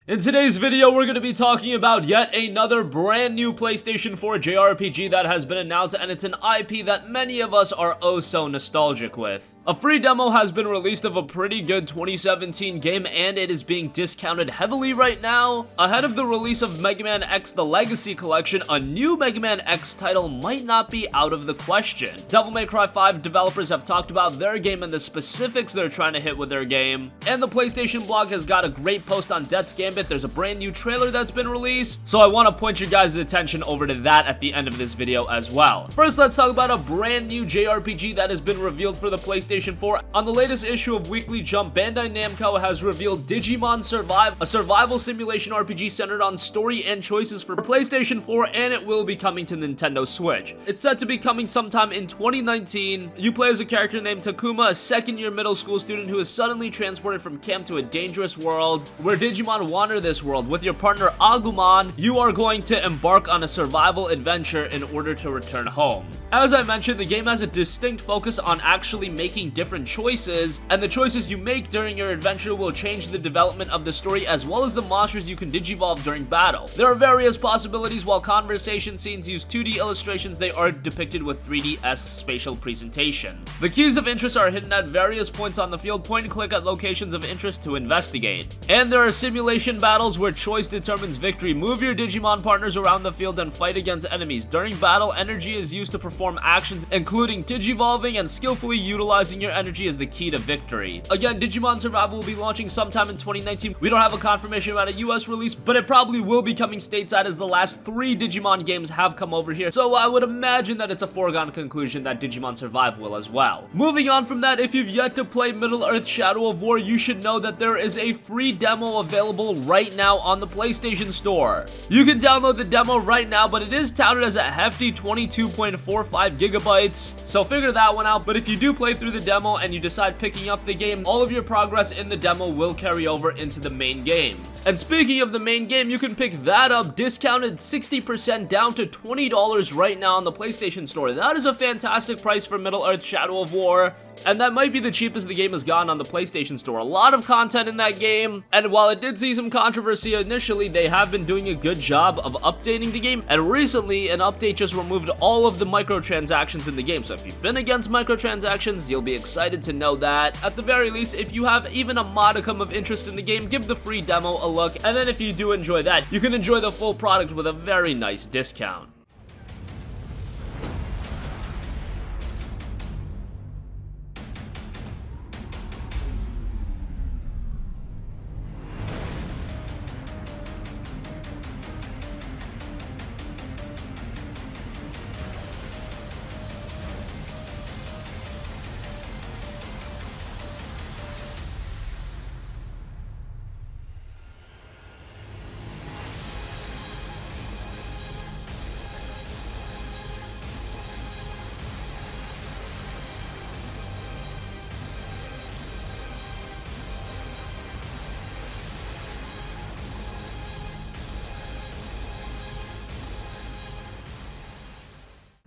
In today's video, we're going to be talking about yet another brand new PlayStation 4 JRPG that has been announced, and it's an IP that many of us are oh so nostalgic with. A free demo has been released of a pretty good 2017 game, and it is being discounted heavily right now. Ahead of the release of Mega Man X The Legacy Collection, a new Mega Man X title might not be out of the question. Devil May Cry 5 developers have talked about their game and the specifics they're trying to hit with their game. And the PlayStation blog has got a great post on Death's Gambit. There's a brand new trailer that's been released, so I want to point your guys' attention over to that at the end of this video as well. First, let's talk about a brand new JRPG that has been revealed for the PlayStation 4. On the latest issue of Weekly Jump, Bandai Namco has revealed Digimon Survive, a survival simulation RPG centered on story and choices for PlayStation 4, and it will be coming to Nintendo Switch. It's set to be coming sometime in 2019. You play as a character named Takuma, a second-year middle school student who is suddenly transported from camp to a dangerous world where Digimon wander this world. With your partner Agumon, you are going to embark on a survival adventure in order to return home. As I mentioned, the game has a distinct focus on actually making different choices, and the choices you make during your adventure will change the development of the story as well as the monsters you can digivolve during battle. There are various possibilities. While conversation scenes use 2D illustrations, they are depicted with 3D-esque spatial presentation. The keys of interest are hidden at various points on the field. Point and click at locations of interest to investigate. And there are simulation battles where choice determines victory. Move your Digimon partners around the field and fight against enemies. During battle, energy is used to perform actions including digivolving, and skillfully utilizing your energy is the key to victory. Again, Digimon Survival will be launching sometime in 2019. We don't have a confirmation about a US release, but it probably will be coming stateside as the last 3 Digimon games have come over here, so I would imagine that it's a foregone conclusion that Digimon Survive will as well. Moving on from that, if you've yet to play Middle-earth Shadow of War, you should know that there is a free demo available right now on the PlayStation Store. You can download the demo right now, but it is touted as a hefty 22.45 gigabytes, so figure that one out. But if you do play through the demo and you decide picking up the game, all of your progress in the demo will carry over into the main game. And speaking of the main game, you can pick that up discounted 60% down to $20 right now on the PlayStation Store. That is a fantastic price for Middle-earth Shadow of War, and that might be the cheapest the game has gotten on the PlayStation Store. A lot of content in that game, and while it did see some controversy initially, they have been doing a good job of updating the game, and recently an update just removed all of the microtransactions in the game. So if you've been against microtransactions, you'll be excited to know that. At the very least, if you have even a modicum of interest in the game, give the free demo a look, and then if you do enjoy that, you can enjoy the full product with a very nice discount.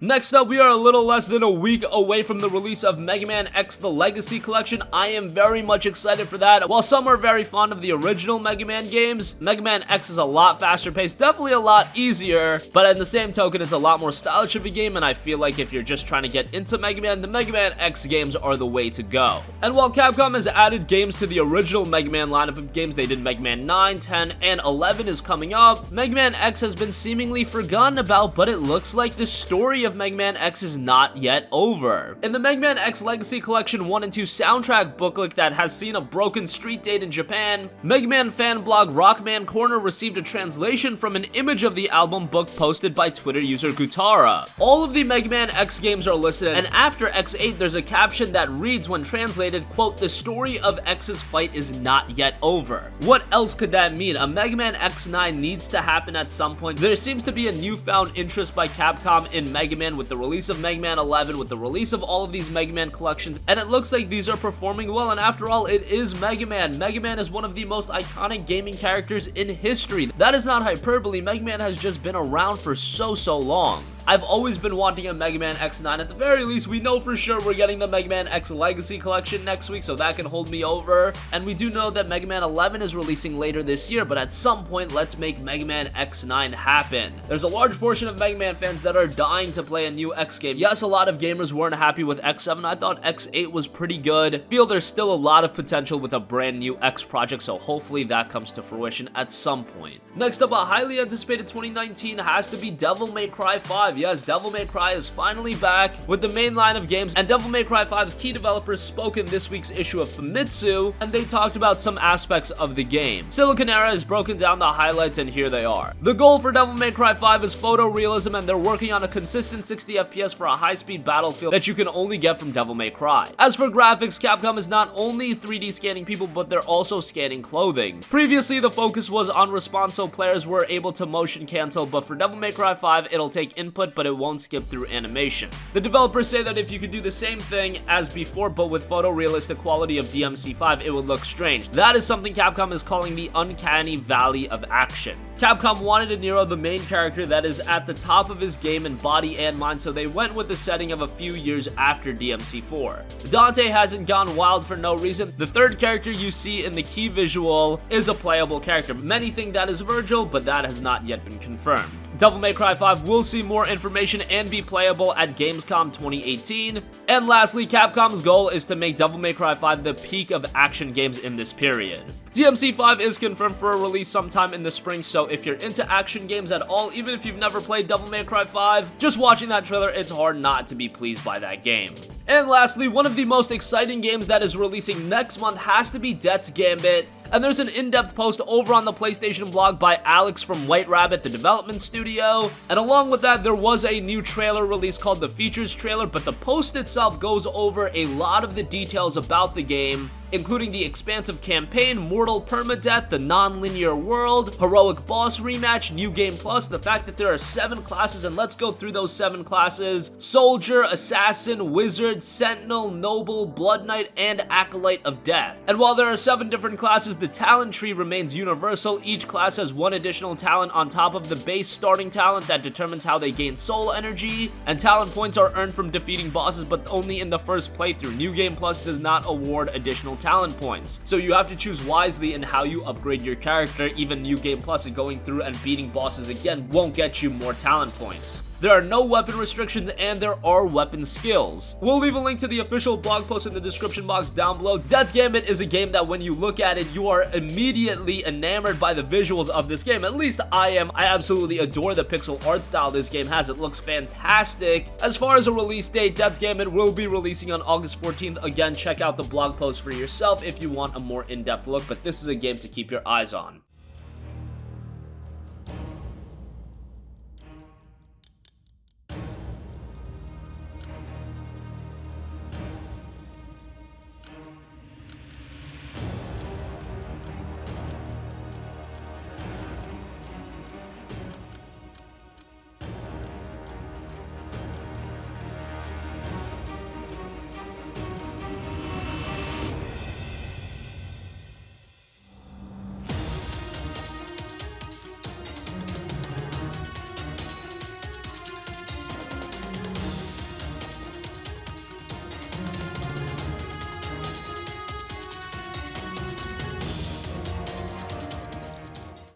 Next up, we are a little less than a week away from the release of Mega Man X The Legacy Collection. I am very much excited for that. While some are very fond of the original Mega Man games, Mega Man X is a lot faster paced, definitely a lot easier, but at the same token, it's a lot more stylish of a game, and I feel like if you're just trying to get into Mega Man, the Mega Man X games are the way to go. And while Capcom has added games to the original Mega Man lineup of games, they did Mega Man 9, 10, and 11 is coming up, Mega Man X has been seemingly forgotten about, but it looks like the story of Mega Man X is not yet over. In the Mega Man X Legacy Collection 1 and 2 soundtrack booklet that has seen a broken street date in Japan, Mega Man fan blog Rockman Corner received a translation from an image of the album book posted by Twitter user Gutara. All of the Mega Man X games are listed, and after X8 there's a caption that reads when translated, quote, "The story of X's fight is not yet over." What else could that mean? A Mega Man X9 needs to happen at some point. There seems to be a newfound interest by Capcom in Mega Man with the release of Mega Man 11, with the release of all of these Mega Man collections, and it looks like these are performing well, and after all, it is Mega Man. Mega Man is one of the most iconic gaming characters in history. That is not hyperbole. Mega Man has just been around for so long. I've always been wanting a Mega Man X9. At the very least, we know for sure we're getting the Mega Man X Legacy Collection next week, so that can hold me over. And we do know that Mega Man 11 is releasing later this year, but at some point, let's make Mega Man X9 happen. There's a large portion of Mega Man fans that are dying to play a new X game. Yes, a lot of gamers weren't happy with X7. I thought X8 was pretty good. Feel there's still a lot of potential with a brand new X project, so hopefully that comes to fruition at some point. Next up, a highly anticipated 2019 has to be Devil May Cry 5. Yes, Devil May Cry is finally back with the main line of games, and Devil May Cry 5's key developers spoke in this week's issue of Famitsu, and they talked about some aspects of the game. Siliconera has broken down the highlights, and here they are. The goal for Devil May Cry 5 is photorealism, and they're working on a consistent 60 FPS for a high-speed battlefield that you can only get from Devil May Cry. As for graphics, Capcom is not only 3D scanning people, but they're also scanning clothing. Previously, the focus was on response, so players were able to motion cancel, but for Devil May Cry 5, it'll take input, but it won't skip through animation. The developers say that if you could do the same thing as before, but with photorealistic quality of DMC5, it would look strange. That is something Capcom is calling the uncanny valley of action. Capcom wanted a Nero, the main character, that is at the top of his game in body and mind, so they went with the setting of a few years after DMC4. Dante hasn't gone wild for no reason. The third character you see in the key visual is a playable character. Many think that is Virgil, but that has not yet been confirmed. Devil May Cry 5 will see more information and be playable at Gamescom 2018. And lastly, Capcom's goal is to make Devil May Cry 5 the peak of action games in this period. DMC5 is confirmed for a release sometime in the spring, so if you're into action games at all, even if you've never played Devil May Cry 5, just watching that trailer, it's hard not to be pleased by that game. And lastly, one of the most exciting games that is releasing next month has to be Death's Gambit. And there's an in-depth post over on the PlayStation blog by Alex from White Rabbit, the development studio. And along with that, there was a new trailer release called the Features Trailer, but the post itself goes over a lot of the details about the game, including the expansive campaign, mortal permadeath, the non-linear world, heroic boss rematch, new game plus, the fact that there are 7 classes, and let's go through those 7 classes: soldier, assassin, wizard, sentinel, noble, blood knight, and acolyte of death. And while there are 7 different classes, the talent tree remains universal. Each class has 1 additional talent on top of the base starting talent that determines how they gain soul energy, and talent points are earned from defeating bosses, but only in the first playthrough. New Game Plus does not award additional talent points, so you have to choose wisely in how you upgrade your character. Even New Game Plus and going through and beating bosses again won't get you more talent points. There are no weapon restrictions, and there are weapon skills. We'll leave a link to the official blog post in the description box down below. Death's Gambit is a game that when you look at it, you are immediately enamored by the visuals of this game. At least I am. I absolutely adore the pixel art style this game has. It looks fantastic. As far as a release date, Death's Gambit will be releasing on August 14th. Again, check out the blog post for yourself if you want a more in-depth look, but this is a game to keep your eyes on.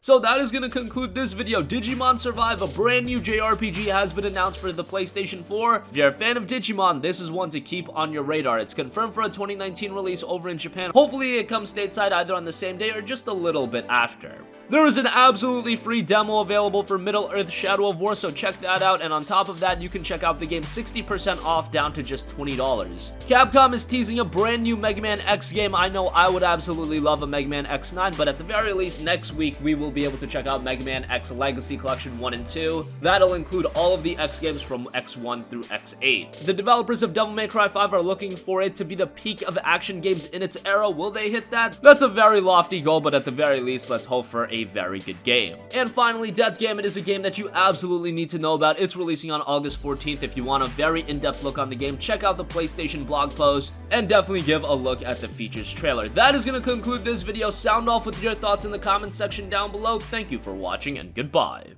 So that is going to conclude this video. Digimon Survive, a brand new JRPG, has been announced for the PlayStation 4. If you're a fan of Digimon, this is one to keep on your radar. It's confirmed for a 2019 release over in Japan. Hopefully it comes stateside either on the same day or just a little bit after. There is an absolutely free demo available for Middle-earth Shadow of War, so check that out, and on top of that, you can check out the game 60% off down to just $20. Capcom is teasing a brand new Mega Man X game. I know I would absolutely love a Mega Man X9, but at the very least, next week, we will be able to check out Mega Man X Legacy Collection 1 and 2. That'll include all of the X games from X1 through X8. The developers of Devil May Cry 5 are looking for it to be the peak of action games in its era. Will they hit that? That's a very lofty goal, but at the very least, let's hope for a very good game. And finally, Death's Gambit is a game that you absolutely need to know about. It's releasing on August 14th. If you want a very in-depth look on the game, check out the PlayStation blog post, and definitely give a look at the features trailer. That is going to conclude this video. Sound off with your thoughts in the comment section down below. Thank you for watching, and goodbye.